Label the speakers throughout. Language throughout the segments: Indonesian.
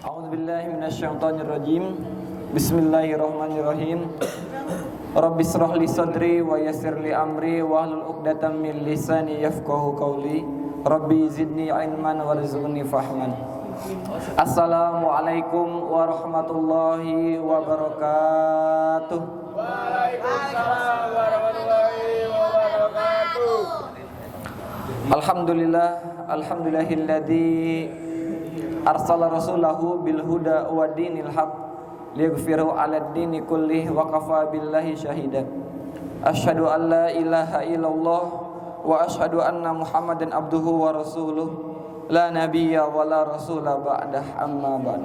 Speaker 1: A'udzubillahi minasyaitonirrajim. Bismillahirrahmanirrahim. Rabbi shrah li sadri wa yassir li amri wahlul 'uqdatam min lisani yafqahu qawli. Rabbi zidni ilman warzuqni fahman. Assalamualaikum warahmatullahi wabarakatuh.
Speaker 2: Waalaikumsalam warahmatullahi wabarakatuh.
Speaker 1: Alhamdulillahilladzi arsala rasulahu bil huda wa dinil haq liyaghfirahu 'alad dini kullih wa kafa billahi syahida. Asyhadu an la ilaha illallah wa asyhadu anna Muhammadan abduhu wa rasuluh la nabiyya wa la rasula ba'dah, amma ba'd.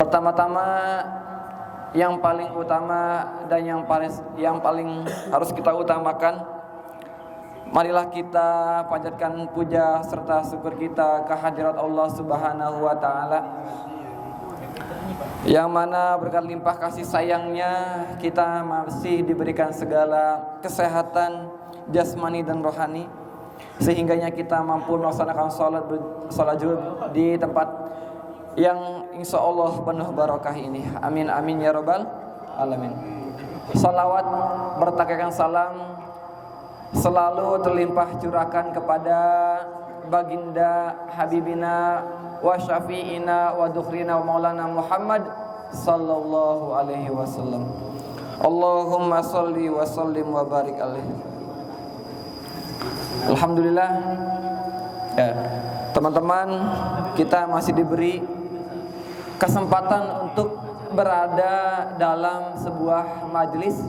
Speaker 1: Pertama-tama yang paling utama dan yang paling harus kita utamakan, marilah kita panjatkan puja serta syukur kita kehadirat Allah Subhanahu wa taala, yang mana berkat limpah kasih sayangnya kita masih diberikan segala kesehatan jasmani dan rohani, sehingganya kita mampu melaksanakan salat Jumat di tempat yang insya Allah penuh barakah ini. Amin amin ya rabbal alamin. Salawat bertakkan salam selalu terlimpah curahkan kepada baginda habibina wa syafi'ina wa dukhrina wa maulana Muhammad sallallahu alaihi wasallam. Allahumma sholli wa sallim wa barik alaihi. Alhamdulillah ya, teman-teman, kita masih diberi kesempatan untuk berada dalam sebuah majelis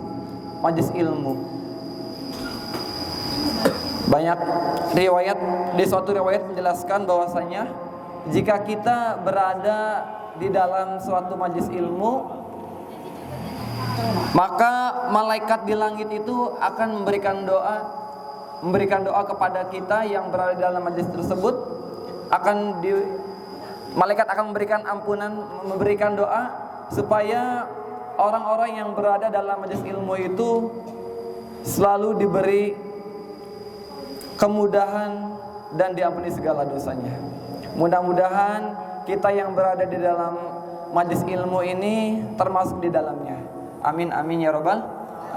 Speaker 1: ilmu. Banyak riwayat, di suatu riwayat menjelaskan bahwasanya jika kita berada di dalam suatu majelis ilmu, maka malaikat di langit itu akan memberikan doa kepada kita yang berada di dalam majelis tersebut. Malaikat akan memberikan ampunan, memberikan doa supaya orang-orang yang berada dalam majelis ilmu itu selalu diberi kemudahan dan diampuni segala dosanya. Mudah-mudahan kita yang berada di dalam majelis ilmu ini termasuk di dalamnya. Amin amin ya rabbal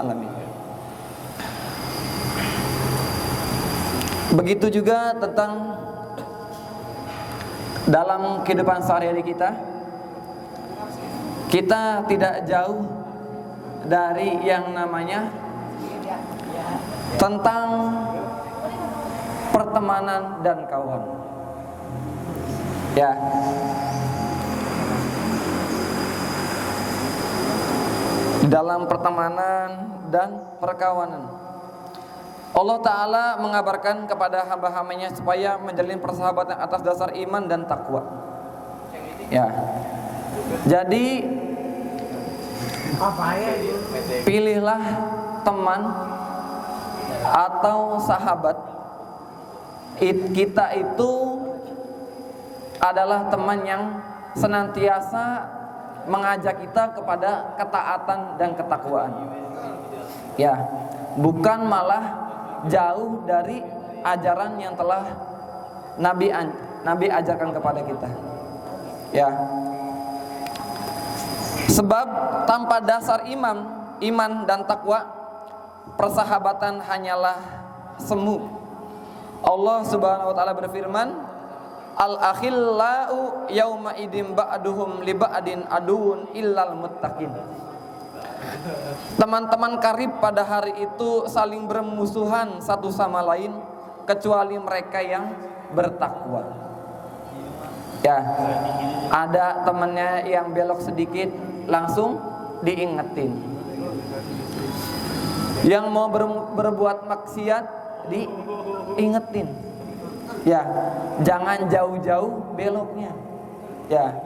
Speaker 1: alamin. Begitu juga tentang dalam kehidupan sehari-hari kita tidak jauh dari yang namanya tentang pertemanan dan kawan. Ya. Dalam pertemanan dan perkawanan, Allah Ta'ala mengabarkan kepada hamba-hambanya supaya menjalin persahabatan atas dasar iman dan takwa. Ya. Jadi pilihlah teman atau sahabat kita itu adalah teman yang senantiasa mengajak kita kepada ketaatan dan ketakwaan. Ya, bukan malah jauh dari ajaran yang telah Nabi ajarkan kepada kita. Ya. Sebab tanpa dasar iman dan takwa, persahabatan hanyalah semu. Allah Subhanahu wa taala berfirman, al-akhillau yauma idim ba'duhum li ba'din aduun illal muttaqin. Teman-teman karib pada hari itu saling bermusuhan satu sama lain kecuali mereka yang bertakwa. Ya, ada temannya yang belok sedikit langsung diingetin. Yang mau berbuat maksiat diingetin. Ya, jangan jauh-jauh beloknya. Ya.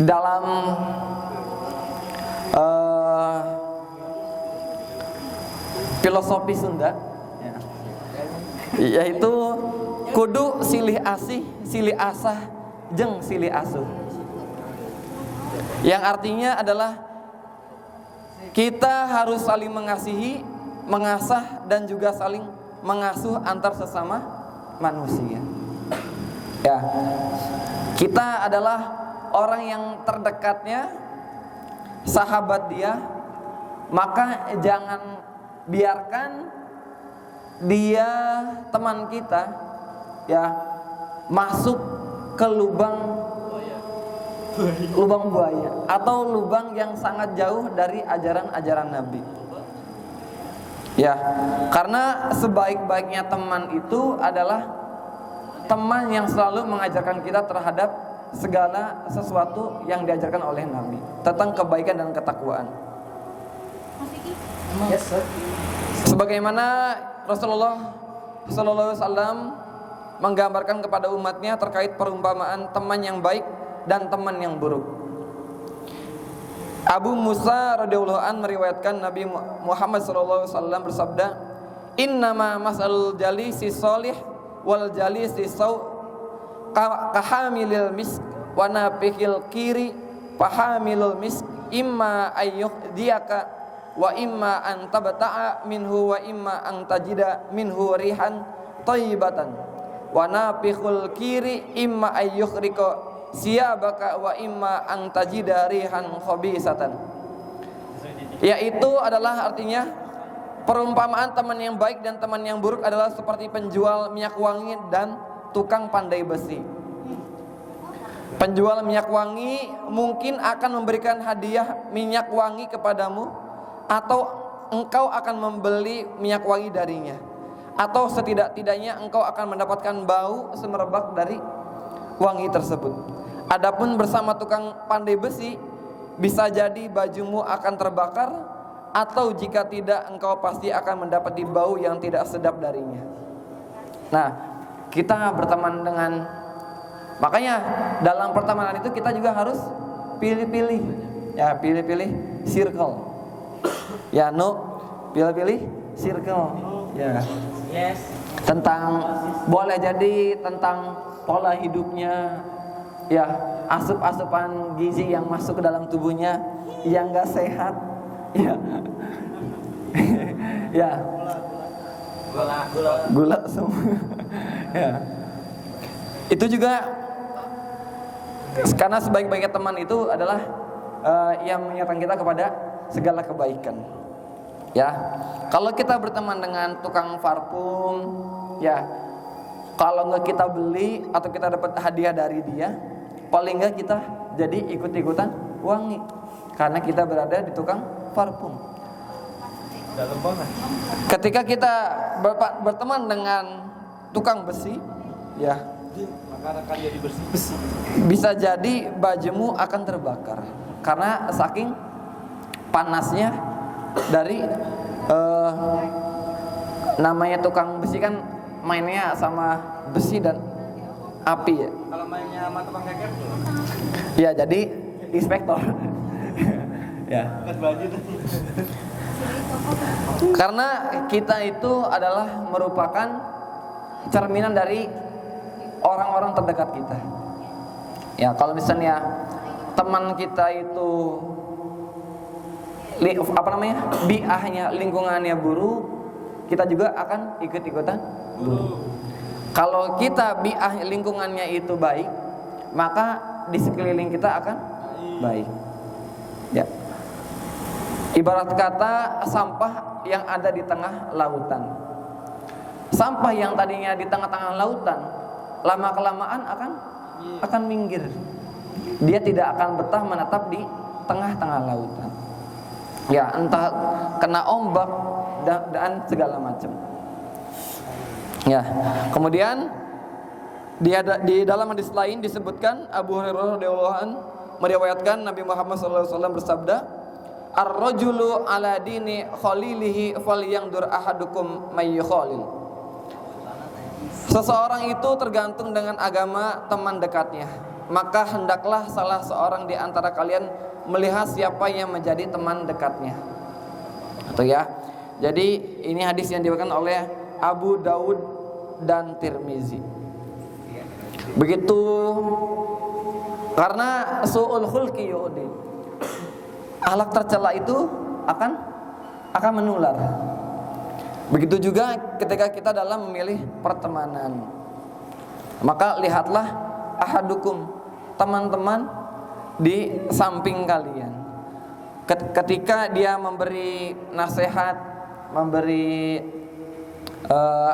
Speaker 1: Dalam filosofi Sunda, yaitu kudu silih asih, silih asah, jeung silih asuh. Yang artinya adalah kita harus saling mengasihi, mengasah dan juga saling mengasuh antar sesama manusia. Ya. Kita adalah orang yang terdekatnya, sahabat dia, maka jangan biarkan dia teman kita ya masuk ke lubang buaya atau lubang yang sangat jauh dari ajaran-ajaran Nabi. Ya, karena sebaik-baiknya teman itu adalah teman yang selalu mengajarkan kita terhadap segala sesuatu yang diajarkan oleh Nabi tentang kebaikan dan ketakwaan. Yes, sir. Sebagaimana Rasulullah sallallahu alaihi wasallam menggambarkan kepada umatnya terkait perumpamaan teman yang baik dan teman yang buruk. Abu Musa radhiyallahu an meriwayatkan Nabi Muhammad sallallahu alaihi wasallam bersabda, "Innama masalul jalisi sholih wal jalisi saw kahamilil misk wa nafikhil kiri fahamilul misk imma ayyuhdiyaka wa imma an tabta'a minhu wa imma an tajida minhu rihan thayyibatan wa nafikhul kiri imma ayyukhrika siyabaka wa imma ang tajida rihan khabisatan." Yaitu adalah artinya perumpamaan teman yang baik dan teman yang buruk adalah seperti penjual minyak wangi dan tukang pandai besi. Penjual minyak wangi mungkin akan memberikan hadiah minyak wangi kepadamu, atau engkau akan membeli minyak wangi darinya, atau setidak-tidaknya engkau akan mendapatkan bau semerbak dari wangi tersebut. Adapun bersama tukang pandai besi, bisa jadi bajumu akan terbakar, atau jika tidak engkau pasti akan mendapati bau yang tidak sedap darinya. Nah, kita berteman dengan, makanya dalam pertemanan itu kita juga harus pilih-pilih. Ya, pilih-pilih circle. Ya, pilih-pilih circle. Ya. Yes. Tentang, boleh jadi tentang pola hidupnya. Ya, asup-asupan gizi yang masuk ke dalam tubuhnya yang gak sehat. Ya. Ya. Gula semua. Ya. Itu juga karena sebaik-baiknya teman itu adalah yang mengingatkan kita kepada segala kebaikan. Ya. Kalau kita berteman dengan tukang parfum, ya, kalau nggak kita beli atau kita dapat hadiah dari dia, paling nggak kita jadi ikut-ikutan wangi karena kita berada di tukang parfum. Ketika kita berteman dengan tukang besi, ya, maka akan jadi besi. Bisa jadi bajumu akan terbakar karena saking panasnya dari namanya tukang besi kan mainnya sama besi dan api ya. Kalau mainnya sama tukang keker? Ya, jadi inspektor. Ya. Karena kita itu adalah merupakan cerminan dari orang-orang terdekat kita. Ya, kalau misalnya teman kita itu biahnya, lingkungannya buruk, kita juga akan ikut-ikutan buruk. Kalau kita biah lingkungannya itu baik, maka di sekeliling kita akan baik. Ya. Ibarat kata sampah yang ada di tengah lautan. Sampah yang tadinya di tengah-tengah lautan, lama kelamaan akan minggir. Dia tidak akan betah menetap di tengah-tengah lautan. Ya, entah kena ombak dan segala macam. Ya, kemudian di dalam hadis lain disebutkan Abu Hurairah radhiyallahu anhu meriwayatkan Nabi Muhammad SAW bersabda, "Ar-rajulu ala dini khalilihi falyandur ahadukum may yukhalil." Seseorang itu tergantung dengan agama teman dekatnya, maka hendaklah salah seorang di antara kalian melihat siapa yang menjadi teman dekatnya. Atau ya. Jadi ini hadis yang diriwayatkan oleh Abu Daud dan Tirmizi. Begitu, karena su'ul khulqi yu'di, akhlak tercela itu akan menular. Begitu juga ketika kita dalam memilih pertemanan. Maka lihatlah ahadukum, teman-teman di samping kalian, ketika dia memberi nasihat, memberi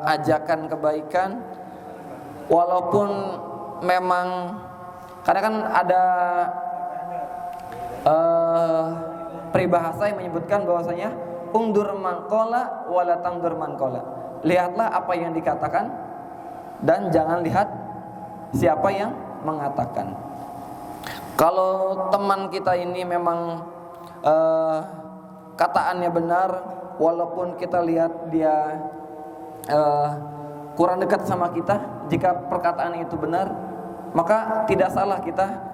Speaker 1: ajakan kebaikan, walaupun memang kadang kan ada peribahasa yang menyebutkan bahwasanya ungdur mankola wala tangdur mankola. Lihatlah apa yang dikatakan dan jangan lihat siapa yang mengatakan. Kalau teman kita ini memang kataannya benar, walaupun kita lihat dia kurang dekat sama kita, jika perkataan itu benar, maka tidak salah kita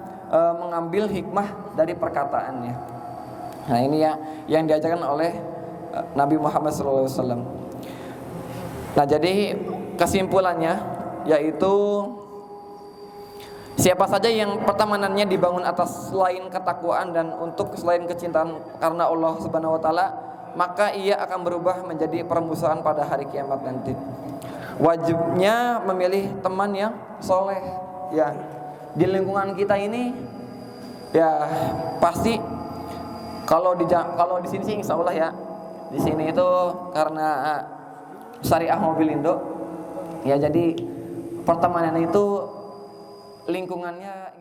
Speaker 1: mengambil hikmah dari perkataannya. Nah, ini ya yang diajarkan oleh Nabi Muhammad SAW. Nah, jadi kesimpulannya yaitu siapa saja yang pertemanannya dibangun atas selain ketakwaan dan untuk selain kecintaan karena Allah Subhanahu wa taala, maka ia akan berubah menjadi permusuhan pada hari kiamat nanti. Wajibnya memilih teman yang soleh, ya. Di lingkungan kita ini ya pasti kalau di sini sih insya Allah ya, di sini itu karena Syariah Mobilindo ya, jadi pertemanan itu lingkungannya